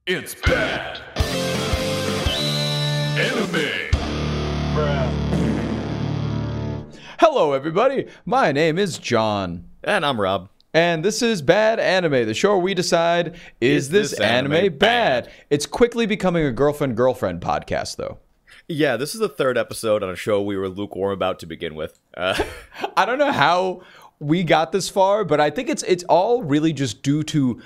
It's bad. Anime. Hello, everybody. My name is John. And I'm Rob. And this is Bad Anime, the show where we decide, is this anime bad? It's quickly becoming a girlfriend-girlfriend podcast, though. Yeah, this is the third episode on a show we were lukewarm about to begin with. I don't know how we got this far, but I think it's all really just due to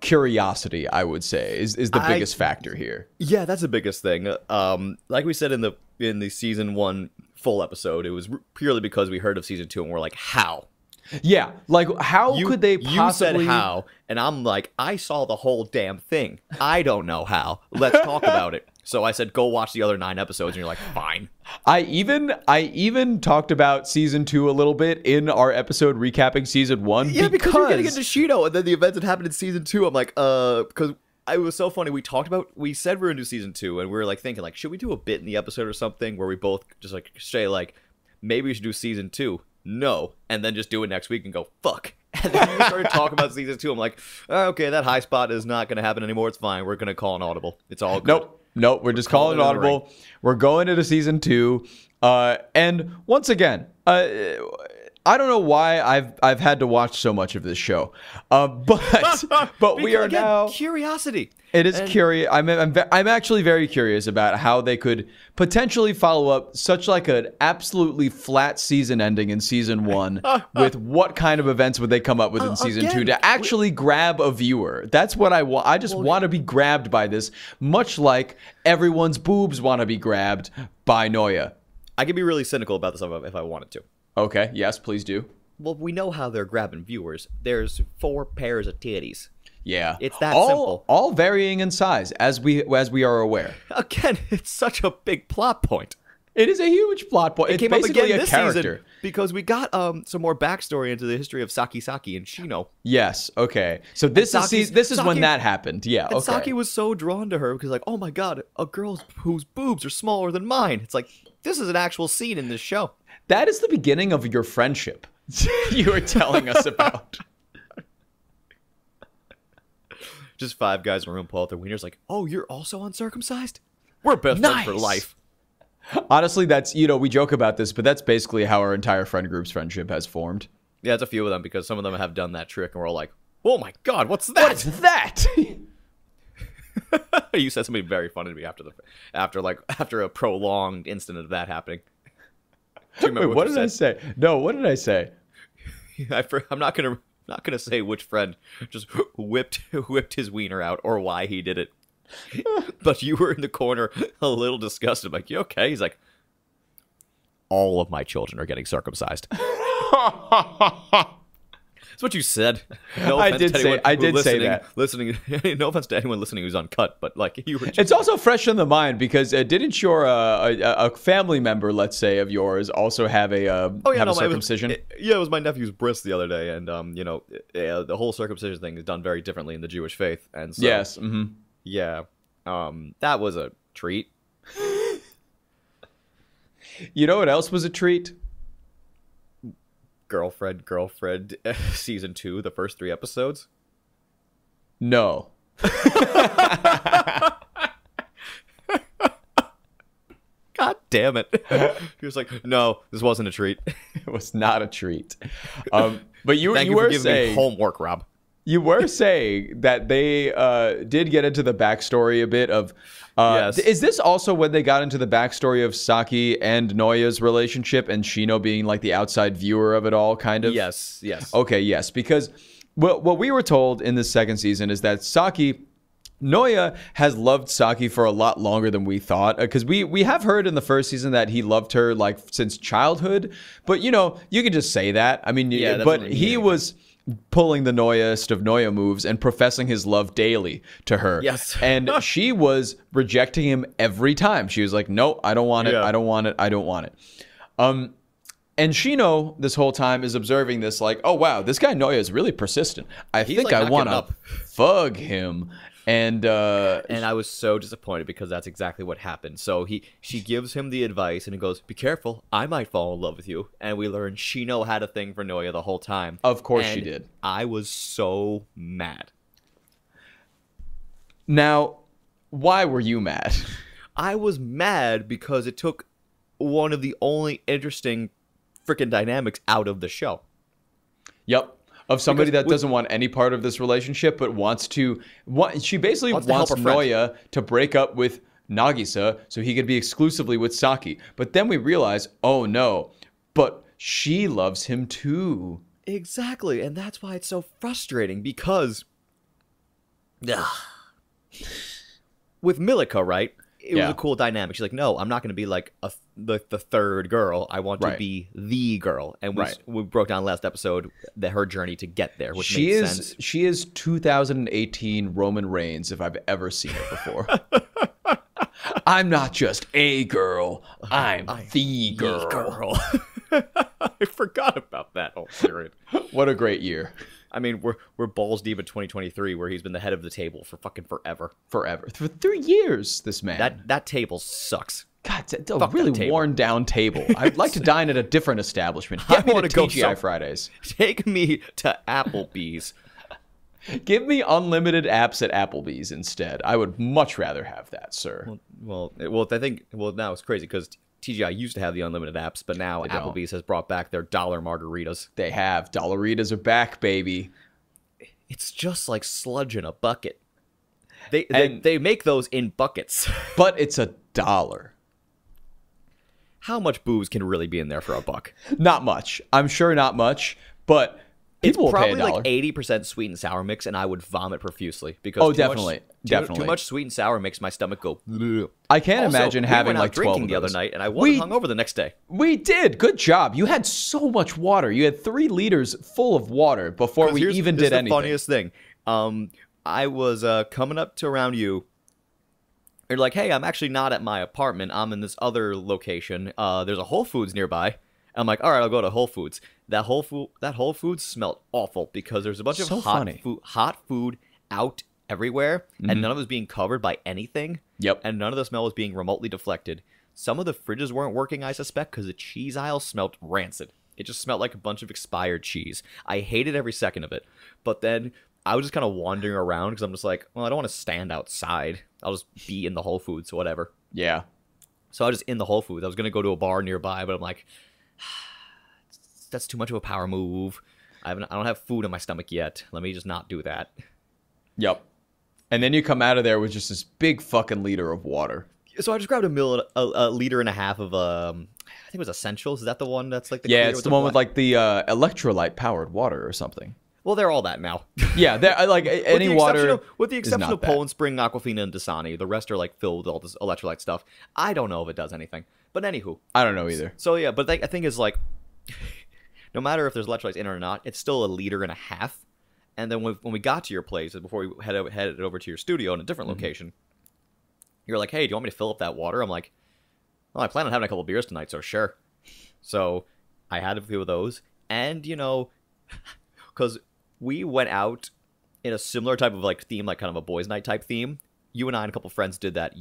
curiosity, I would say, is the biggest factor here. Yeah, that's the biggest thing. Like we said in the season 1 full episode, it was purely because we heard of season 2 and we're like, how? Yeah, like how could they possibly... You said how, and I'm like, I saw the whole damn thing. I don't know how. Let's talk about it. So I said, go watch the other 9 episodes, and you're like, fine. I even talked about season 2 a little bit in our episode recapping season 1. Yeah, because you're getting into Shido, and then the events that happened in season 2, I'm like, because it was so funny. We said we were into season 2, and we were like thinking, like, should we do a bit in the episode or something where we both just like say like, maybe we should do season 2. No, and then just do it next week and go, fuck. And then you started talking about season 2. I'm like, okay, that high spot is not going to happen anymore. It's fine. We're going to call an audible. It's all good. Nope, we're just calling it audible. We're going into season 2. And once again, I don't know why I've had to watch so much of this show. But we are now... Curiosity. It is curious. I'm actually very curious about how they could potentially follow up such like an absolutely flat season ending in season 1 with what kind of events would they come up with in season 2 to actually grab a viewer. That's what I want. I just want to be grabbed by this, much like everyone's boobs want to be grabbed by Noya. I could be really cynical about this if I wanted to. Okay, yes, please do. Well, we know how they're grabbing viewers. There's 4 pairs of titties. Yeah, it's that simple. All varying in size, as we are aware. Again, it's such a big plot point. It is a huge plot point. It came basically up again a this character season because we got some more backstory into the history of Saki and Shino. Yes. Okay. So this is when that happened. Yeah. And Saki was so drawn to her because like, oh my god, a girl whose boobs are smaller than mine. It's like this is an actual scene in this show. That is the beginning of your friendship. You were telling us about. Just 5 guys in a room pull out their wieners like, oh, you're also uncircumcised? We're best friends for life. Honestly, that's, we joke about this, but that's basically how our entire friend group's friendship has formed. Yeah, it's a few of them because some of them have done that trick and we're all like, oh my god, what's that? What's that? You said something very funny to me after a prolonged incident of that happening. Wait, what did I say? No, what did I say? I'm not gonna say which friend just whipped his wiener out or why he did it. But you were in the corner a little disgusted, like, you okay? He's like, all of my children are getting circumcised. That's what you said. No I did say that. Listening, no offense to anyone listening who's uncut, but like you were. It's also fresh in the mind because didn't your a family member, let's say, of yours also have a circumcision? It was my nephew's bris the other day, and the whole circumcision thing is done very differently in the Jewish faith, and so yes, yeah, that was a treat. You know what else was a treat? Girlfriend, season 2, the first 3 episodes? No. God damn it. He was like, no, this wasn't a treat. It was not a treat. But you Thank you were for giving saying... me homework, Rob. You were saying that they did get into the backstory a bit of... yes. Is this also when they got into the backstory of Saki and Noya's relationship and Shino being like the outside viewer of it all, kind of? Yes. Okay, yes. Because what we were told in this second season is that Noya has loved Saki for a lot longer than we thought. Because we have heard in the first season that he loved her like since childhood. But, you can just say that. I mean, yeah, but he was... pulling the Noyaest of Noya moves and professing his love daily to her. Yes. And she was rejecting him every time. She was like, no, I don't want it. I don't want it. I don't want it. And Shino this whole time is observing this like, oh, wow, this guy Noya is really persistent. I think I want to fug him. And I was so disappointed because that's exactly what happened. So she gives him the advice and he goes, be careful, I might fall in love with you. And we learn Shino had a thing for Noya the whole time. Of course she did. I was so mad. Now, why were you mad? I was mad because it took one of the only interesting freaking dynamics out of the show. Yep. Of somebody that doesn't want any part of this relationship, but she basically wants Noya to break up with Nagisa so he could be exclusively with Saki. But then we realize, oh no, but she loves him too. Exactly, and that's why it's so frustrating because with Milika, right? It was a cool dynamic. She's like, no, I'm not going to be like the third girl. I want to be the girl. And we broke down last episode that her journey to get there, which made sense. She is 2018 Roman Reigns if I've ever seen it before. I'm not just a girl. I'm the girl. I forgot about that whole period. What a great year. I mean, we're balls deep in 2023, where he's been the head of the table for fucking forever. For 3 years, this man. That table sucks. God, it's a really worn down table. I'd like to dine at a different establishment. Get me to TGI Fridays. Take me to Applebee's. Give me unlimited apps at Applebee's instead. I would much rather have that, sir. Well, now it's crazy because TGI used to have the unlimited apps, but now Applebee's has brought back their dollar margaritas. They have. Dollaritas are back, baby. It's just like sludge in a bucket. They make those in buckets. But it's $1. How much booze can really be in there for $1? Not much. I'm sure not much, but people it's probably will pay $1. Like 80% sweet and sour mix, and I would vomit profusely because definitely. Too much sweet and sour makes my stomach go. Bleh. I can't imagine having like 12 drinking the other night, and I wasn't hungover the next day. We did. Good job. You had so much water. You had 3 liters full of water before we even did anything. The funniest thing. I was coming up to around you. You're like, hey, I'm actually not at my apartment. I'm in this other location. There's a Whole Foods nearby. I'm like, all right, I'll go to Whole Foods. That Whole Foods smelled awful because there's a bunch of hot food out everywhere, and none of it was being covered by anything. Yep. And none of the smell was being remotely deflected. Some of the fridges weren't working, I suspect, because the cheese aisle smelled rancid. It just smelled like a bunch of expired cheese. I hated every second of it. But then I was just kind of wandering around because I'm just like, well, I don't want to stand outside. I'll just be in the Whole Foods, whatever. Yeah. So I was just in the Whole Foods. I was going to go to a bar nearby, but I'm like, that's too much of a power move. I don't have food in my stomach yet. Let me just not do that. Yep. And then you come out of there with just this big fucking liter of water. So I just grabbed a liter and a half of I think it was Essentials. Is that the one that's like the it's the one with like the electrolyte powered water or something. Well, they're all that now. Yeah, they're like any water. With the exception of Poland Spring, Aquafina, and Dasani, the rest are like filled with all this electrolyte stuff. I don't know if it does anything, but anywho, I don't know either. So yeah, but I think is like, no matter if there's electrolytes in it or not, it's still a liter and a half. And then when we got to your place, before we headed over to your studio in a different location, you're like, hey, do you want me to fill up that water? I'm like, well, I plan on having a couple beers tonight, so sure. So I had a few of those, and because we went out in a similar type of like theme, like kind of a boys' night type theme. You and I and a couple friends did that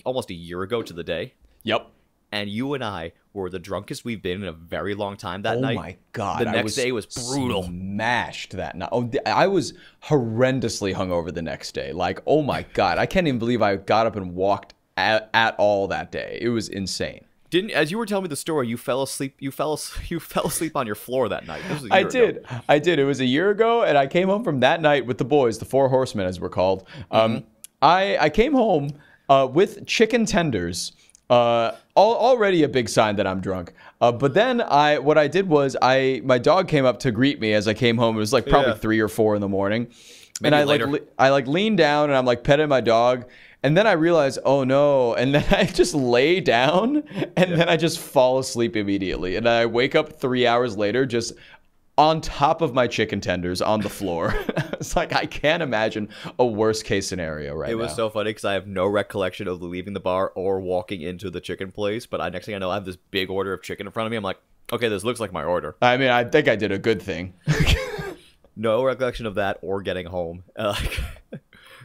almost a year ago to the day. Yep. And you and I were the drunkest we've been in a very long time that night. Oh my God. The next day was brutal. Smashed that night. Oh, I was horrendously hungover the next day. Like, oh my God. I can't even believe I got up and walked at all that day. It was insane. As you were telling me the story, you fell asleep. You fell asleep on your floor that night. This was a year ago. I did. It was a year ago, and I came home from that night with the boys, the 4 horsemen, as we're called. I came home with chicken tenders. Already a big sign that I'm drunk. But then what I did was my dog came up to greet me as I came home. It was like probably 3 or 4 in the morning. Maybe and later. I leaned down and I'm like petting my dog. And then I realized, oh no. And then I just lay down and then I just fall asleep immediately. And I wake up 3 hours later just on top of my chicken tenders on the floor. It's like, I can't imagine a worst case scenario right now. It was so funny because I have no recollection of leaving the bar or walking into the chicken place. But next thing I know, I have this big order of chicken in front of me. I'm like, okay, this looks like my order. I mean, I think I did a good thing. No recollection of that or getting home.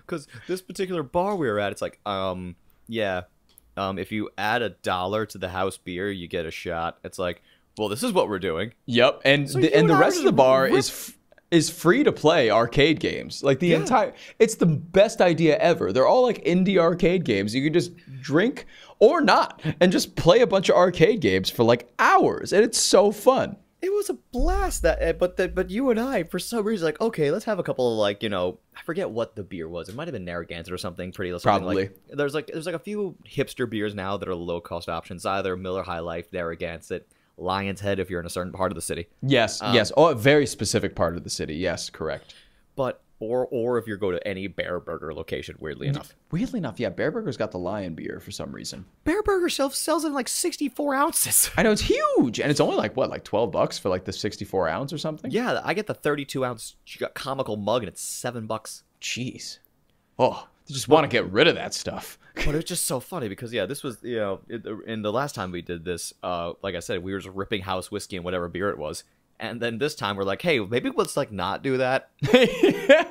Because this particular bar we were at, it's like, if you add $1 to the house beer, you get a shot. It's like, well, this is what we're doing. Yep, and the rest of the bar is is free to play arcade games. Like the entire, it's the best idea ever. They're all like indie arcade games. You can just drink or not and just play a bunch of arcade games for like hours, and it's so fun. It was a blast. But you and I, for some reason, like, okay, let's have a couple of, like, I forget what the beer was. It might have been Narragansett or something pretty. Probably. Like, there's a few hipster beers now that are low cost options. Either Miller High Life, Narragansett, Lion's Head if you're in a certain part of the city. Yes, yes. Oh, a very specific part of the city. Yes, correct. But or if you go to any Bear Burger location, weirdly enough. Weirdly enough, yeah, Bear Burger's got the Lion beer for some reason. Bear Burger sells in like 64 ounces. I know, it's huge, and it's only like what, like $12 for like the 64 ounce or something. Yeah, I get the 32 ounce comical mug, and it's $7. Jeez. Oh, I just want to get rid of that stuff. But it's just so funny because this was in the last time we did this, like I said, we were just ripping house whiskey and whatever beer it was. And then this time we're like, hey, maybe let's like not do that.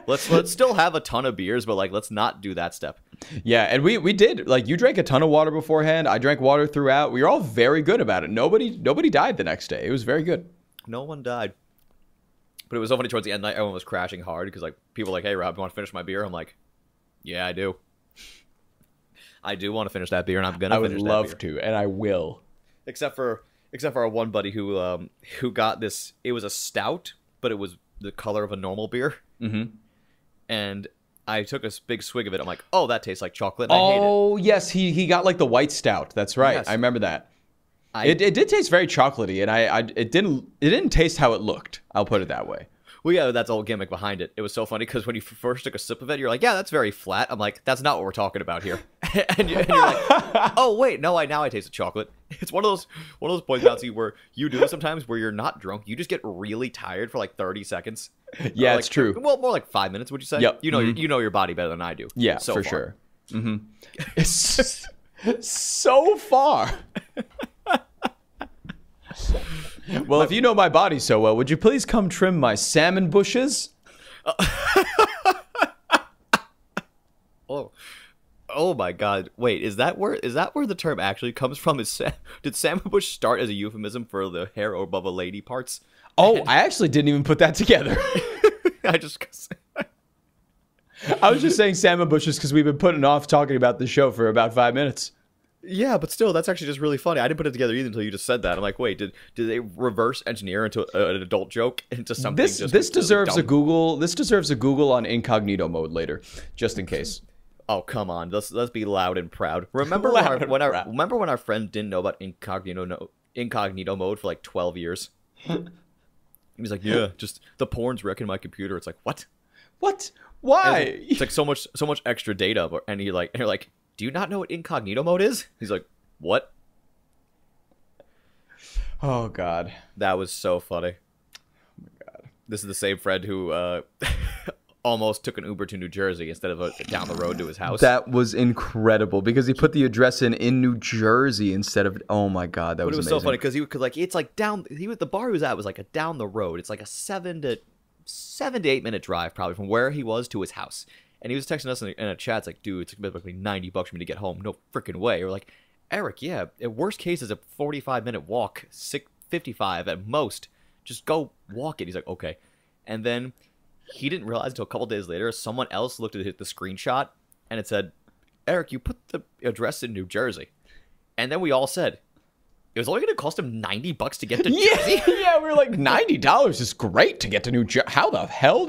Let's still have a ton of beers, but like let's not do that step. Yeah, and we did. Like, you drank a ton of water beforehand. I drank water throughout. We were all very good about it. Nobody died the next day. It was very good. No one died. But it was so funny towards the end, like everyone was crashing hard because like people were like, hey Rob, you want to finish my beer? I'm like, yeah, I do. I do want to finish that beer, and I'm gonna finish that beer. I would love to, and I will. Except for our one buddy who got this. It was a stout, but it was the color of a normal beer. Mm-hmm. And I took a big swig of it. I'm like, oh, that tastes like chocolate. And I hate it. Oh, yes, he got like the white stout. That's right. Yes. I remember that. It did taste very chocolatey, and it didn't taste how it looked. I'll put it that way. Well, yeah, that's the whole gimmick behind it. It was so funny because when you first took a sip of it, you're like, yeah, that's very flat. I'm like, that's not what we're talking about here. and you're like, oh, wait, no, now I taste the chocolate. It's one of those points out where you do it sometimes where you're not drunk. You just get really tired for like 30 seconds. Yeah, like, it's true. Well, more like 5 minutes, would you say? Yep. You know your body better than I do. Yeah, so for far. Sure. Mm-hmm. It's so far. Well, if you know my body so well, would you please come trim my salmon bushes? Oh my God! Wait, is that where the term actually comes from? Did salmon bush start as a euphemism for the hair above a lady parts? Oh, I actually didn't even put that together. I was just saying salmon bushes because we've been putting off talking about the show for about 5 minutes. Yeah, but still, that's actually just really funny. I didn't put it together either until you just said that. I'm like, wait, did they reverse engineer into an adult joke into something? This deserves a Google. This deserves a Google on incognito mode later, just in case. Oh, come on, let's be loud and proud. Remember when our friend didn't know about incognito mode for like 12 years? He was like, yeah, just the porn's wrecking my computer. It's like, what? What? Why? It's like so much extra data, and you're like, do you not know what incognito mode is? He's like, what? Oh, God. That was so funny. Oh, my God. This is the same friend who almost took an Uber to New Jersey instead of down the road to his house. That was incredible because he put the address in New Jersey instead of, oh, my God, that was amazing. But it was so funny because like it's like down, the bar he was at was like a down the road. It's like a 7 to 8 minute drive probably from where he was to his house. And he was texting us in a chat. It's like, dude, it's basically $90 for me to get home. No freaking way. We're like, Eric, yeah, at worst case is a 45-minute walk, 55 at most. Just go walk it. He's like, okay. And then he didn't realize until a couple days later, someone else looked at the screenshot, and it said, Eric, you put the address in New Jersey. And then we all said, it was only going to cost him $90 to get to Jersey? Yeah, we were like, $90 is great to get to New Jersey. How the hell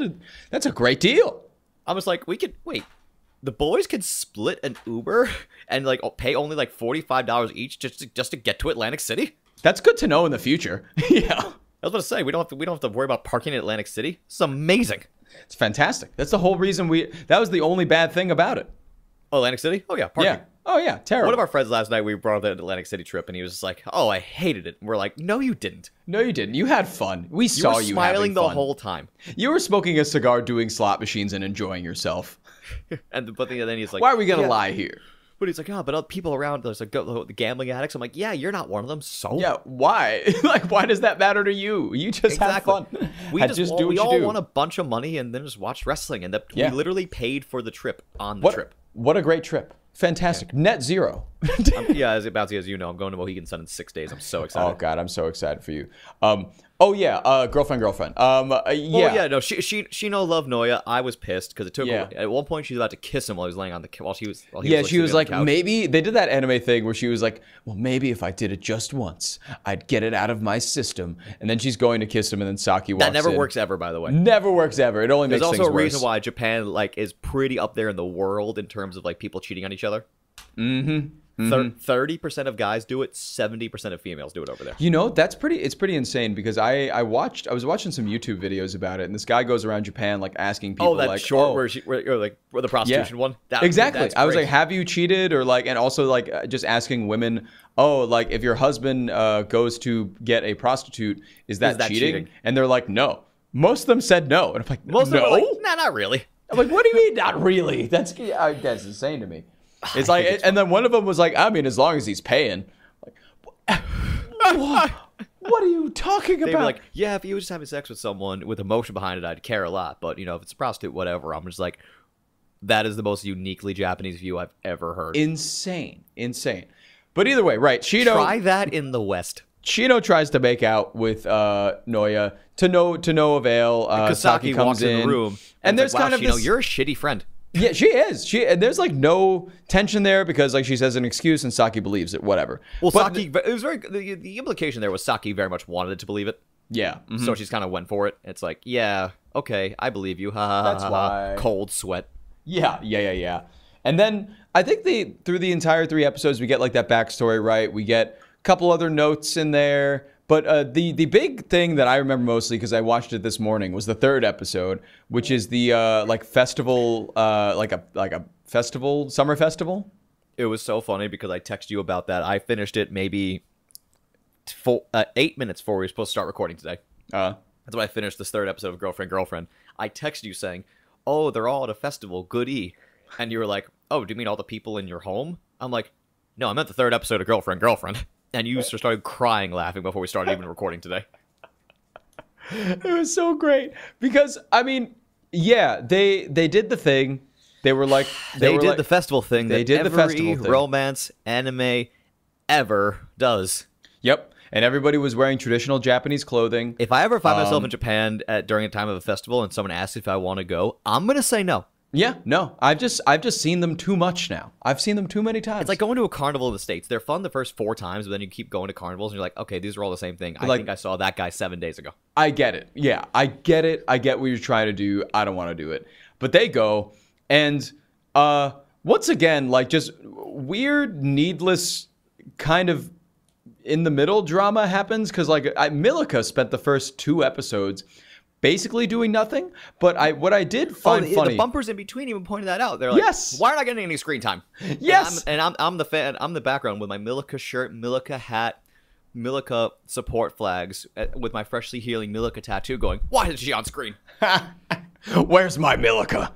that's a great deal. I was like, the boys could split an Uber and like pay only like $45 each just to get to Atlantic City. That's good to know in the future. Yeah, I was about to say we don't have to worry about parking in Atlantic City. It's amazing. It's fantastic. That's the whole reason that was the only bad thing about it. Oh, Atlantic City? Oh yeah, parking. Yeah. Oh yeah, terrible. One of our friends last night, we brought up the Atlantic City trip, and he was just like, "Oh, I hated it." And we're like, "No, you didn't. No, you didn't. You had fun. We saw you smiling the fun. whole time. You were smoking a cigar, doing slot machines, and enjoying yourself." But then he's like, "Why are we gonna lie here?" But he's like, "Oh, but other people around, there's like the gambling addicts." I'm like, "Yeah, you're not one of them." So yeah, why? Like, why does that matter to you? You just have fun. We all won a bunch of money and then just watched wrestling, and we literally paid for the trip on the trip. What a great trip! Fantastic. Yeah. Net zero. Yeah, as bouncy as you know, I'm going to Mohegan Sun in 6 days. I'm so excited. Oh God, I'm so excited for you. Oh yeah, girlfriend. Yeah. Well, yeah, no, she no love Noya. I was pissed because it took Yeah. at one point she was about to kiss him while he was laying on the She was like, maybe they did that anime thing where she was like, well, maybe if I did it just once, I'd get it out of my system. And then she's going to kiss him, and then Saki walks in. That never works ever, by the way. Never works ever. It only makes things worse. There's also a reason why Japan like is pretty up there in the world in terms of like people cheating on each other. 30% of guys do it. 70% of females do it over there. You know, it's pretty insane because I was watching some YouTube videos about it, and this guy goes around Japan like asking people where the prostitution one. Exactly. I was like, have you cheated? Or like, and also like just asking women, oh, like if your husband goes to get a prostitute, is that cheating? And they're like, no. Most of them said no, and I'm like, most of them are like, nah, not really. I'm like, what do you mean, not really? That's insane to me. It's like, and then one of them was like, I mean, as long as he's paying. Like, what are you talking about? They were like, yeah, if you were just having sex with someone with emotion behind it, I'd care a lot. But, you know, if it's a prostitute, whatever. I'm just like, that is the most uniquely Japanese view I've ever heard. Insane. But either way, right, Shido... Try that in the West. Shido tries to make out with Noya to no avail. Saki comes in the room. And there's like, wow, kind of Shido, this... you're a shitty friend. Yeah, she is. And there's like no tension there because like she says an excuse and Saki believes it. Whatever. Well, Saki, it was very the implication there was Saki very much wanted to believe it. Yeah. Mm-hmm. So she's kind of went for it. It's like, yeah, okay, I believe you. That's why. Cold sweat. Yeah. And then I think through the entire 3 episodes we get like that backstory, right? We get a couple other notes in there. But the big thing that I remember mostly, because I watched it this morning, was the 3rd episode, which is the like festival, like a festival, summer festival. It was so funny because I texted you about that. I finished it maybe 8 minutes before we were supposed to start recording today. That's when I finished this 3rd episode of Girlfriend. I texted you saying, "Oh, they're all at a festival. Goody," and you were like, "Oh, do you mean all the people in your home?" I'm like, "No, I meant the 3rd episode of Girlfriend." And you started crying laughing before we started even recording today. It was so great. Because, I mean, yeah, they did the thing. They were like... They did the festival thing that every romance anime ever does. Yep. And everybody was wearing traditional Japanese clothing. If I ever find myself in Japan during a time of a festival and someone asks if I want to go, I'm going to say no. Yeah, no, I've just seen them too much now. I've seen them too many times. It's like going to a carnival in the States. They're fun the first 4 times, but then you keep going to carnivals and you're like, okay, these are all the same thing. I think I saw that guy 7 days ago. I get it. Yeah, I get it. I get what you're trying to do. I don't want to do it. But they go, and once again, like just weird, needless kind of in the middle drama happens because like Milika spent the first 2 episodes basically doing nothing, but what I did find funny, the bumpers in between even pointed that out. They're like, yes, why aren't I getting any screen time? Yes, and I'm the fan. I'm the background with my Milika shirt, Milika hat, Milika support flags, with my freshly healing Milika tattoo. Going, why is she on screen? Where's my Milika?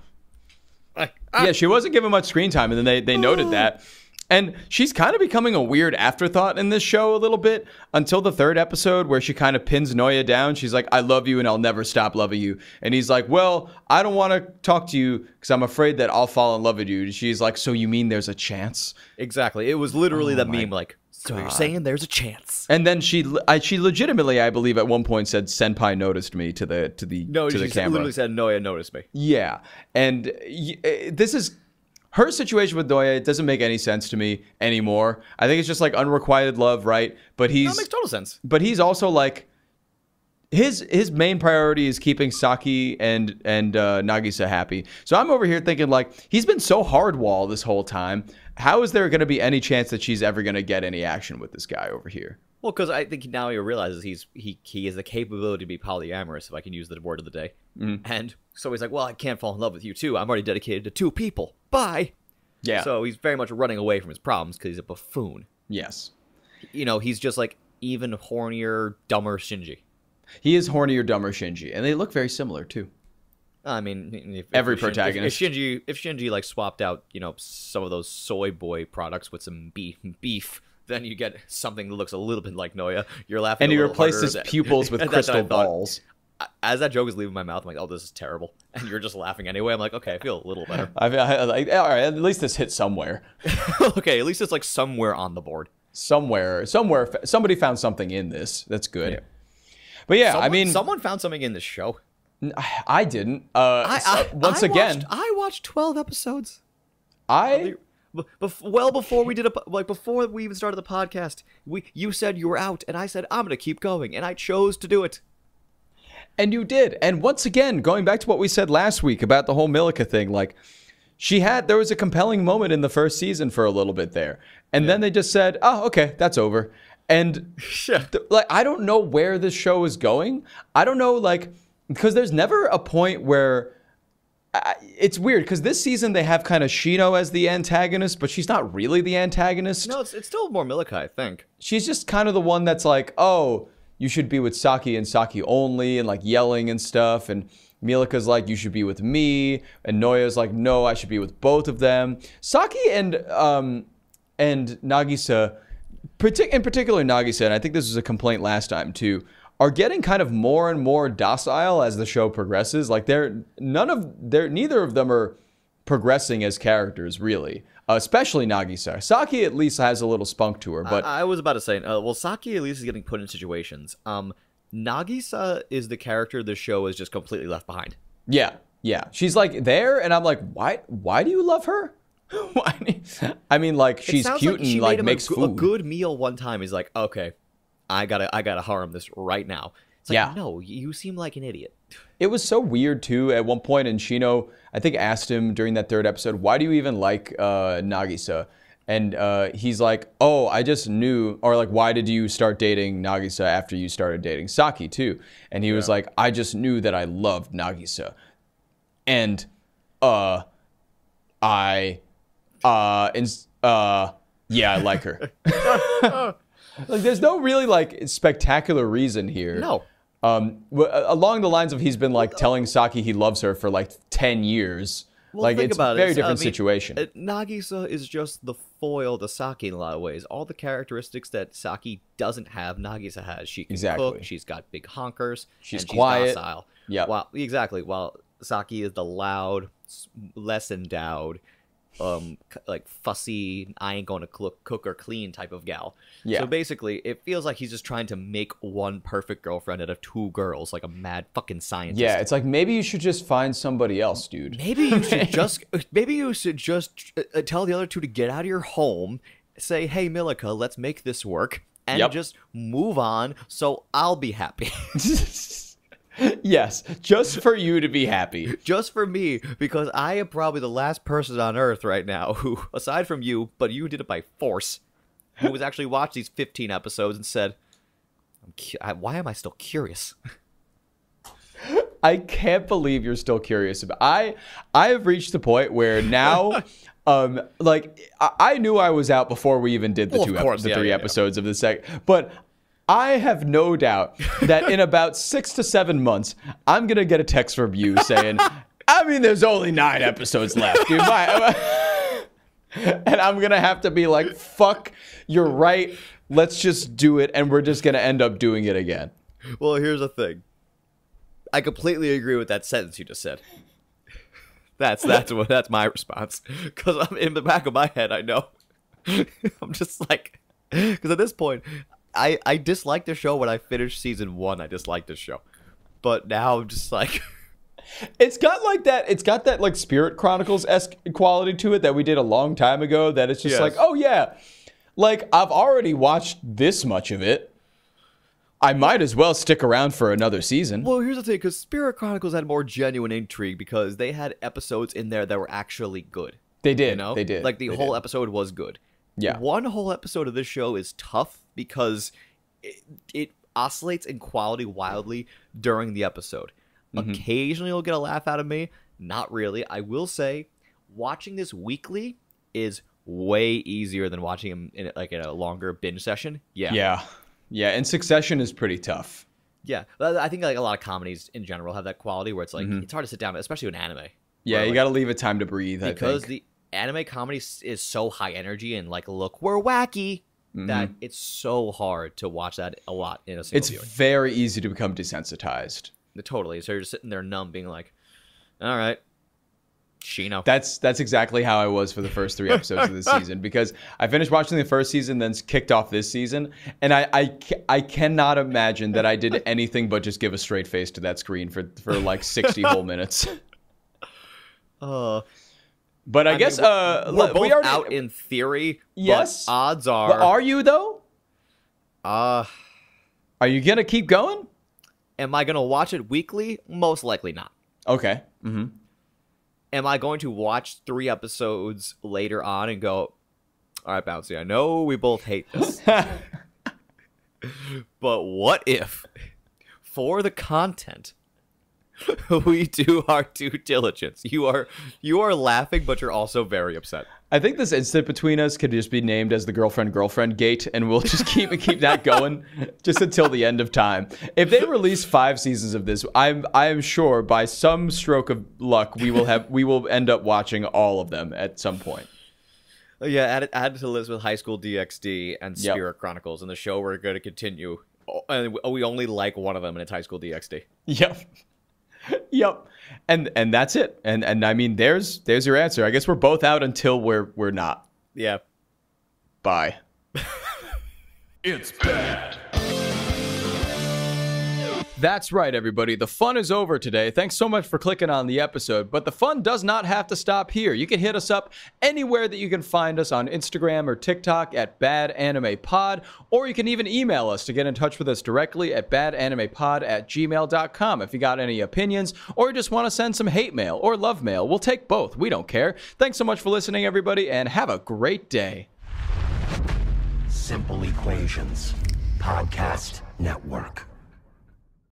Yeah, she wasn't given much screen time, and then they noted that. And she's kind of becoming a weird afterthought in this show a little bit until the 3rd episode where she kind of pins Noya down. She's like, I love you and I'll never stop loving you. And he's like, well, I don't want to talk to you because I'm afraid that I'll fall in love with you. She's like, so you mean there's a chance? Exactly. It was literally that meme like, so you're saying there's a chance. And then she legitimately, I believe at one point said, Senpai noticed me to the camera. She literally said, Noya noticed me. Yeah. And this is... Her situation with Noya, it doesn't make any sense to me anymore. I think it's just like unrequited love, right? But that makes total sense. But he's also like, his main priority is keeping Saki and Nagisa happy. So I'm over here thinking like, he's been so hardwall this whole time. How is there going to be any chance that she's ever going to get any action with this guy over here? Well, because I think now he realizes he has the capability to be polyamorous, if I can use the word of the day. And so he's like, well, I can't fall in love with you too. I'm already dedicated to 2 people. Bye. Yeah. So he's very much running away from his problems because he's a buffoon. Yes. You know, he's just like even hornier, dumber Shinji. He is hornier, dumber Shinji, and they look very similar too. I mean, every protagonist. If Shinji like swapped out, you know, some of those soy boy products with some beef, then you get something that looks a little bit like Noya. You're laughing, and he replaced his pupils with crystal balls. as that joke is leaving my mouth, I'm like, oh, this is terrible. And you're just laughing anyway. I'm like, okay, I feel a little better. All right, at least this hit somewhere. Okay, at least it's like somewhere on the board. Somewhere, somebody found something in this. That's good. Yeah. But yeah, I mean, someone found something in this show. I didn't. Once again, I watched 12 episodes. Well, before we did before we even started the podcast, you said you were out, and I said I'm gonna keep going, and I chose to do it. And you did. And once again, going back to what we said last week about the whole Milica thing, like there was a compelling moment in the first season for a little bit there, and then they just said, "Oh, okay, that's over." And like, I don't know where this show is going. I don't know, like, because there's never a point where it's weird. Because this season they have kind of Shino as the antagonist, but she's not really the antagonist. No, it's still more Milica, I think. She's just kind of the one that's like, oh, you should be with Saki and Saki only, and like yelling and stuff. And Milica's like, you should be with me. And Noya's like, no, I should be with both of them. Saki and Nagisa, in particular Nagisa, and I think this was a complaint last time too, are getting kind of more and more docile as the show progresses. Like neither of them are progressing as characters really. Especially Nagisa. Saki at least has a little spunk to her, but I was about to say, well, Saki at least is getting put in situations. Nagisa is the character the show is just completely left behind. Yeah. She's like there, and I'm like, why do you love her? I mean, like, she's cute and like makes food. A good meal one time. He's like, okay, I gotta harm this right now. It's like, no, you seem like an idiot. It was so weird too. At one point, and Shino, I think, asked him during that third episode, "Why do you even like Nagisa?" And he's like, "Oh, I just knew," or like, "Why did you start dating Nagisa after you started dating Saki too?" And he was like, "I just knew that I loved Nagisa, and I like her." Like, there's no really like spectacular reason here. No. Along the lines of he's been like telling Saki he loves her for like 10 years. Well, like, it's a very different situation. Nagisa is just the foil to Saki in a lot of ways. All the characteristics that Saki doesn't have, Nagisa has. She can cook. She's got big honkers. She's quiet. She's docile. Yeah. While Saki is the loud, less endowed, like fussy, I ain't gonna cook or clean type of gal. Yeah. So basically, it feels like he's just trying to make one perfect girlfriend out of two girls, like a mad fucking scientist. Yeah, it's like, maybe you should just find somebody else, dude. Maybe you should just tell the other two to get out of your home. Say, hey, Milica, let's make this work, and just move on. So I'll be happy. Yes, just for you to be happy. Just for me, because I am probably the last person on Earth right now who, aside from you, but you did it by force, who has actually watched these 15 episodes and said, why am I still curious? I can't believe you're still curious about. I have reached the point where now, like, I knew I was out before we even did the three episodes of the segment, but I have no doubt that in about 6 to 7 months, I'm going to get a text from you saying, I mean, there's only 9 episodes left, dude. And I'm going to have to be like, fuck, you're right. Let's just do it. And we're just going to end up doing it again. Well, here's the thing. I completely agree with that sentence you just said. That's my response. Because in the back of my head, I know. I'm just like, because at this point, I disliked the show when I finished season 1. I disliked the show, but now I'm just like, it's got like that. It's got that like Spirit Chronicles-esque quality to it that we did a long time ago. That it's just like, oh yeah, like I've already watched this much of it. I might as well stick around for another season. Well, here's the thing, because Spirit Chronicles had more genuine intrigue because they had episodes in there that were actually good. They did. You know? They did. Like the whole episode was good. Yeah. One whole episode of this show is tough because it oscillates in quality wildly during the episode. Occasionally you'll get a laugh out of me. Not really. I will say, watching this weekly is way easier than watching him in a longer binge session. Yeah. And Succession is pretty tough. Yeah. I think like a lot of comedies in general have that quality where it's like, it's hard to sit down, especially with anime. Yeah, you got to leave it time to breathe, because the anime comedy is so high energy and like, look, we're wacky, that it's so hard to watch that a lot in a single viewing. It's very easy to become desensitized. Totally. So you're just sitting there numb, being like, all right, Shino. That's exactly how I was for the first 3 episodes of this season, because I finished watching the first season, then kicked off this season, and I cannot imagine that I did anything but just give a straight face to that screen for like 60 whole minutes. But I guess we're both we already out in theory. Yes, but odds are. But are you though? Are you gonna keep going? Am I gonna watch it weekly? Most likely not. Okay. Mm-hmm. Am I going to watch 3 episodes later on and go, all right, Bouncy, I know we both hate this, but what if, for the content, we do our due diligence? You are laughing, but you're also very upset. I think this instant between us could just be named as the girlfriend gate, and we'll just keep that going just until the end of time. If they release 5 seasons of this, I am sure by some stroke of luck we will end up watching all of them at some point. Yeah, add to the list with High School DxD and Spirit Chronicles, and the show we're going to continue. And we only like one of them, and it's High School DxD. Yep. Yep. And that's it. And I mean, there's your answer. I guess we're both out until we're not. Yeah. Bye. It's bad. That's right, everybody. The fun is over today. Thanks so much for clicking on the episode, but the fun does not have to stop here. You can hit us up anywhere that you can find us on Instagram or TikTok at badanimepod, or you can even email us to get in touch with us directly at badanimepod@gmail.com if you got any opinions or just want to send some hate mail or love mail. We'll take both. We don't care. Thanks so much for listening, everybody, and have a great day. Simple Equations Podcast Network.